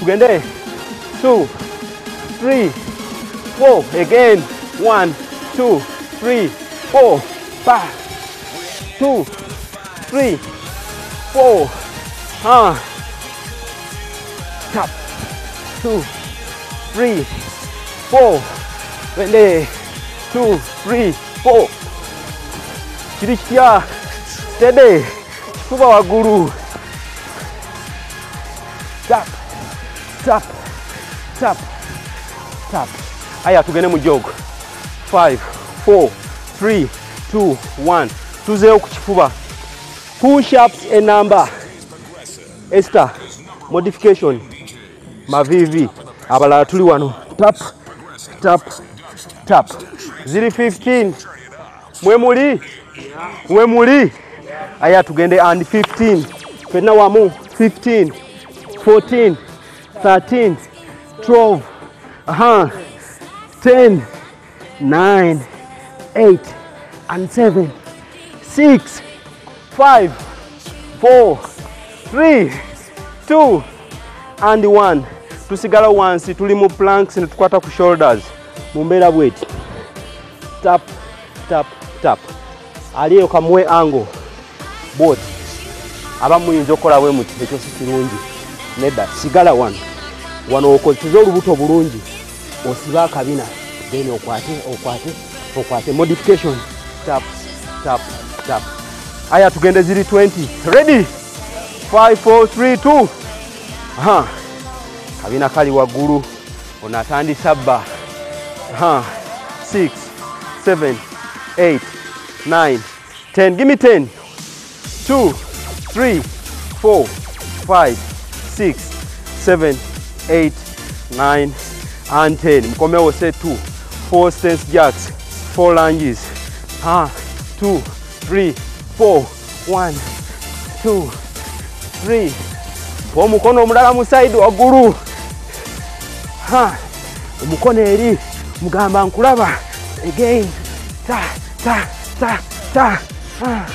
tugende 2 3 4 again 1 2 3 4 5 2 3 4 tap 2 3 4 twende 2 3 4 kiri kitya steady kifuba waggulu tap tap tap tap. Aya tugende mu jog 5 4 3 2 1 tuzeewo ku kifuba. Push ups a number. Esther modification mavivi abalala tuli wano tap tap tap ziri 15 mwemuli aya tugende and 15 fenna wamu 15 14 13 12 10 9 8 and 7 6 5 4 3 2 and 1 tusigala wansi tuli mu planks ne tukwata ku shoulders mumbera bweti tap tap tap aliyo kamwe angle bot abamuyinza okola bwe muti ekyo si kirungi nedda sigala wano okozesa olubuto bulungi osiba akabina then okwate modification tap tap tap. Aya tugende ziri 20 ready 5 4 3 2 kabina kali waggulu onatandisa bba 6 7 8 9 10 give me 10 2 3 4 5 6 7 8 9 and 10 mkomewo set 2 4 stance jacks 4 lunges 2 3 4 1 2 3 omukono omulala mu side waggulu omukono eri mugamba nkulaba again ta ta ta ta ta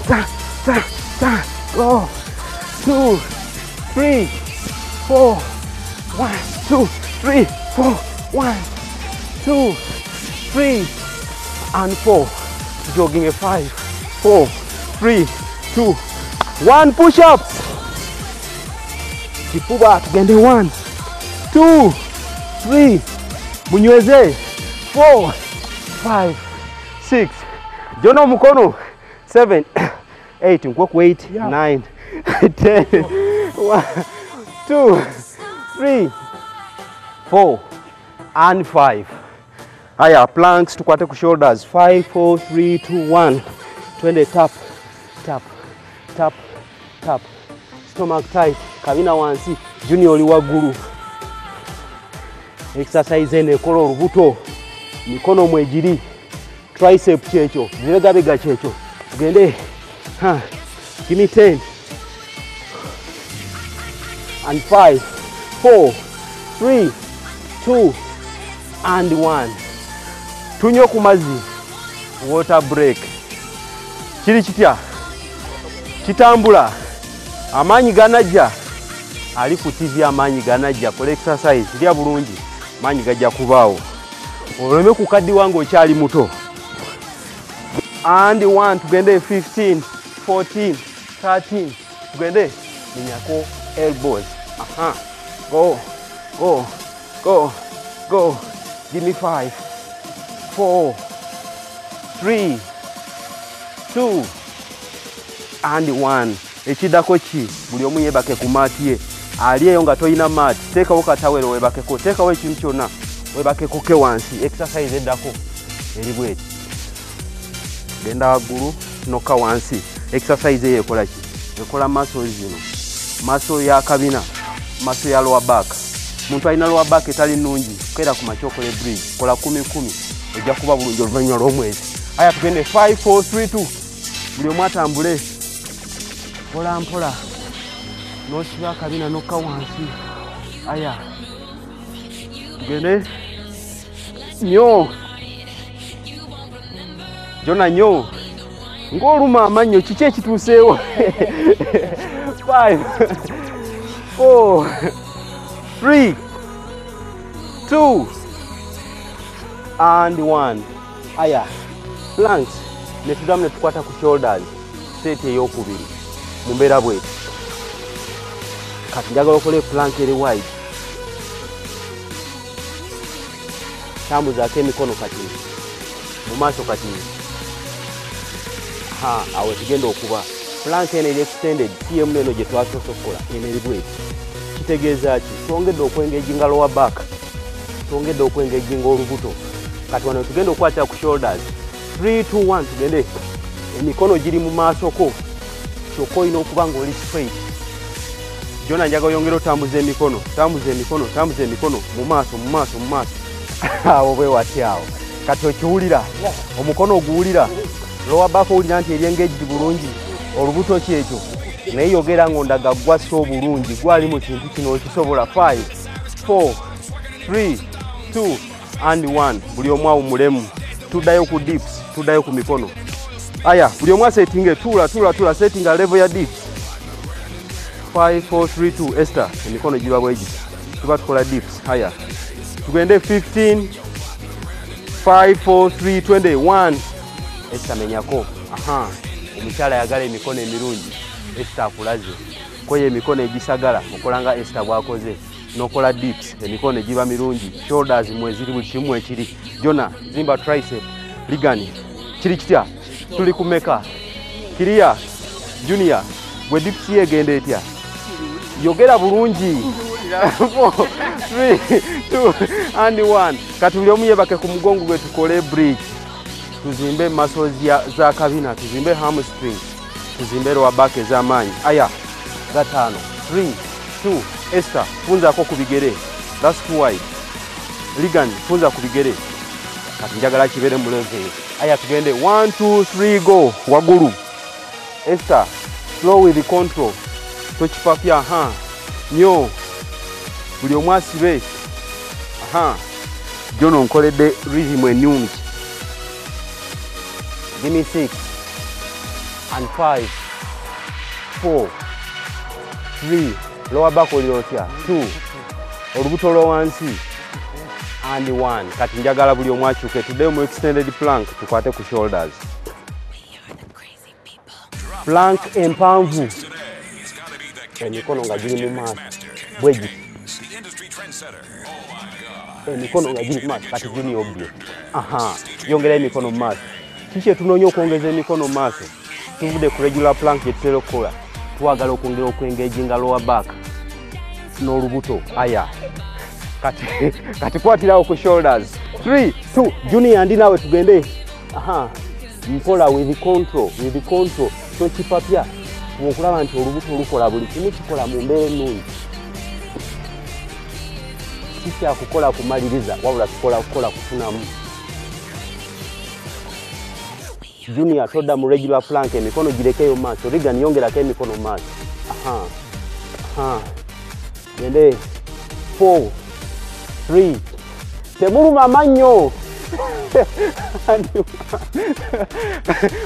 ta ta ta go 2 3 4 1 2 3 4 1 2 3 and 4 jogging a 5 4 3 2 1 push ups kifuba tugende 1 2 3 munyweze 4 5 6 jono mukono 7 8 nkwoku 8 9 10 1 2 3 4 and 5. Aya planks tukwate ku shoulders 5 4 3 2 1 twende tap tap tap tap stomach tight kabina wansi junior oli waggulu exercise ene kola olubuto mikono mwejiri tricep checho zibegabega checho tugende give me 10 and 5 4 3 2 and 1 tunyo ku mazzi water break kiri kitya kitambula amanyi ganajja ali ku TV amanyi ganajja kola exercise lya bulungi manyi gajja kubaawo oleme ku kaddi wange okyali muto and 1 tugende 15 14 13 tugende ninyako elbows go go go go give me 5 4 3 2 and 1 ekidako ki buli omu yebake ku maati ye aliyeyo nga toyina maati teekawo katawero webakeko teekawo ekintu kyonna webakeko ke wansi exercise eddako eri bweti genda waggulu nokka wansi exercise eyo ekola ki ekola muscles zino muscle ya kabina muscle ya lower back muntu alina lower back etali nnungi kera ku machokole bridge kola 10-10 ojja kuba bulungi oluvannyuma lw'omwezi. Aya tugende 5 4 3 2 buli omu atambule mpola mpola n'osiba akabina nokka wansi. Aya tugende nnyo jona nnyo ng'oluma amannyo kiki ekituuseewo 5 4 3 2 and 1. Aya planks ne tudamu ne tukwata ku shoulders set ey'okubiri mu mbeera bweti. Kati njagala okole plank eri wide. Tambuzaako emikono kati mu maaso kati. Awo tugenda okuba plank eno eri extended TM eno gye twasoose okukola eno eri bweti. Kitegeeza ki? Twongedde okwengeginga lower back, twongedde okwengeginga olubuto. Kati wano tugenda okukwatira ku shoulders 3 2 1 tugende emikono giri mu maaso ko kyokka olina okuba ng'oli straight. Jona njaga oyongera otambuza emikono, tambuza emikono, tambuza emikono mu maaso mu maaso mu maaso. Awo bwe wati awo kati okiwulira omukono oguwulira lower back owulira nti eri engaged bulungi olubuto kyekyo naye yogera ng'ondaga gwassa obulungi gwali mu kintu kino okisobola. 5 4 3 2 and 1. Buli omu awummulemu. Tuddayo ku dips, tuddayo ku mikono. Aya buli omu asetinge tuula settinga level ya dips. 5 4 3 2 Esther emikono giba bwegi tuba tukola dips. Aya tugende 15 5 4 3 21 Esther menyako. Omukyala ayagala emikono emirungi Esther akulaze koye emikono egisagala okolanga Esther bwakoze nokola dips emikono egiba mirungi. Shoulders mweziri buli kimu ekiri. Jona zimba tricep ligani kiri kitya tuli kumeka Kiria Junior bwe dips yegende etya yogera bulungi. 4 3 2 and 1. Kati buli omu yebake ku mugongo gwe tukole bridge. Tuzimbe muscles za kabina, tuzimbe hamstring, tuzimbe lower back ez'amaanyi. Aya gatano 3 2 Esther funzaako ku bigere. That's too wide. Ligan funza ku bigere. Kati njagala kibeere mu level. Aya tugende 1 2 3 go wagulu. Esther slow with control. Tokipapya nyo buli omu asibe. Jono nkoledde rhythm ennungi. Give me 6 and 5 4 3 lower back olirotya 2 olubuto lwo wansi and 1. Kati njagala buli omu akyuke tuddeyo mu extended plank tukwate ku shoulders. Plank empanvu emikono nga giri mu maaso bwegi emikono nga giri mu maaso kati giri obyo. Yongera emikono mu maaso. Kiki tunoonya okwongeza emikono mu maaso? Tuvudde ku regular plank gyetutera okukola. Twagala okwongera okwengeginga lower back n'olubuto. Aya kati kwatirawo ku shoulders 3 2 Junior ndi naawe tugende. Mpola with control tokipapya okulaba nti olubuto olukola buli kimu kikola mu mbeera ennungi. Sikyakukola kumaliriza wabula kukola kufunamu. Junior todda mu regular plank emikono girekeyo maaso. Regan yongerako emikono maaso. Gende 4 3 temuluma amannyo.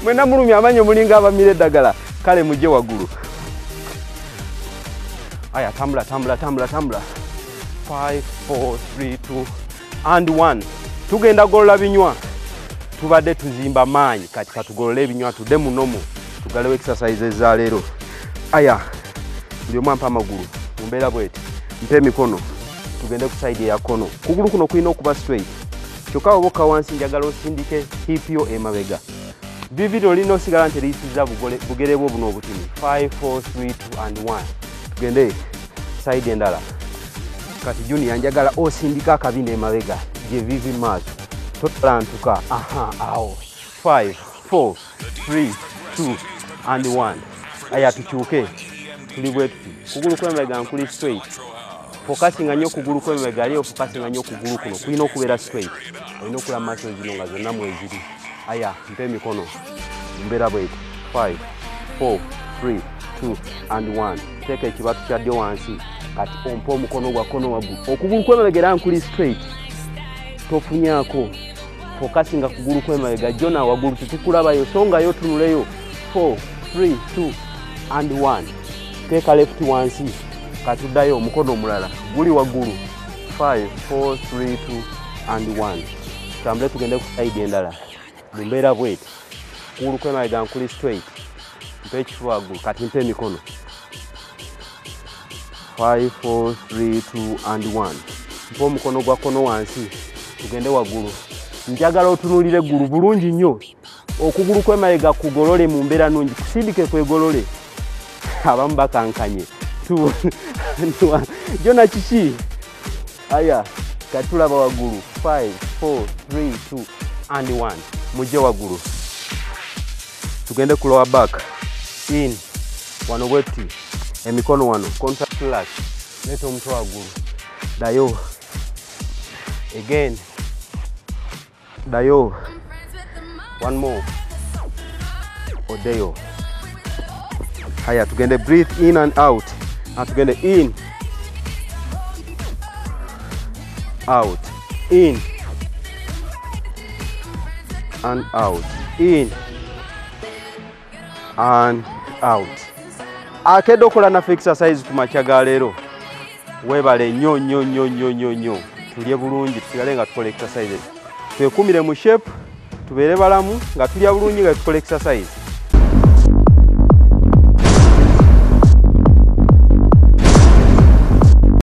Mwena mulumya amannyo mulinga abamira eddagala. Kale mujje waggulu. Aya tambula 5 4 3 2 and 1. Tugenda golola binywa. Tubadde tuzimba maanyi kati katugolole ebinywa tudde munomu tugalewo exercises za leero. Aya buli omu ampa amagulu mu mbeera bweti mpa emikono tugende ku side ya kono. Kugulu kuno kulina okuba straight kyokka oboka wansi njagala osindike hip yo emabega. Vivid olina osigala nti eriyisiza bugere bwo buno obutini. 5 4 3 2 and 1 tugende side endala. Kati Junior njagala osindika akabina emabega gye vivi maaso totalantuka. Awo 5 4 3 2 and 1. Aya tukyuke tuli bwe tuti kugulu kw'emabega nkuli straight. Focusinga nnyo kugulu kw'emabega aliyo focusinga nnyo kugulu kuno kulina okubeera straight. Olina okulaba muscle zino nga zonna mweziri. Aya mpa emikono mbeera bweti 5 4 3 2 and 1. Teeka ekibatu kya ddyo wansi kati ompa omukono gwa kono waggulu. Okugulu kw'emabega era nkuli straight tofunyaako fokasinga kugulu kwemabega jona wagulu tetukulabayo songayo tunuleyo 4 3 2 and 1 teeka left wansi katuddayo omukono omulala guli waggulu 5 4 3 2 and 1 tambule tugende ku side endala mu mbeera bweti kugulu kwemabega nkuli straight mpe ekifuba waggulu kati mpe emikono 5 4 3 2 and 1 mpe omukono gwa kono wansi tugende waggulu njagala otunuulire eggulu bulungi nnyo okugulu kwemabega kugolole mu mbeera nnungi kusindike kwegolole abamu bakankanye jona kiki aya kati tulaba waggulu 5 4 3 2 and 1 mujje waggulu tugende ku lower back in wano bwetuti emikono wano contact flash leeta omutwe waggulu dayo again dayo one more odeyo haya tugende breathe in and out na tugende in out in and out in and out akedde okola nafe exercise ku makya ga leero webale nnyo nnyo nnyo nnyo nnyo nnyo tulye bulungi tusigale nga tukola exercise twekumire mu shape tubeere balamu nga tulya bulungi nga tukola exercise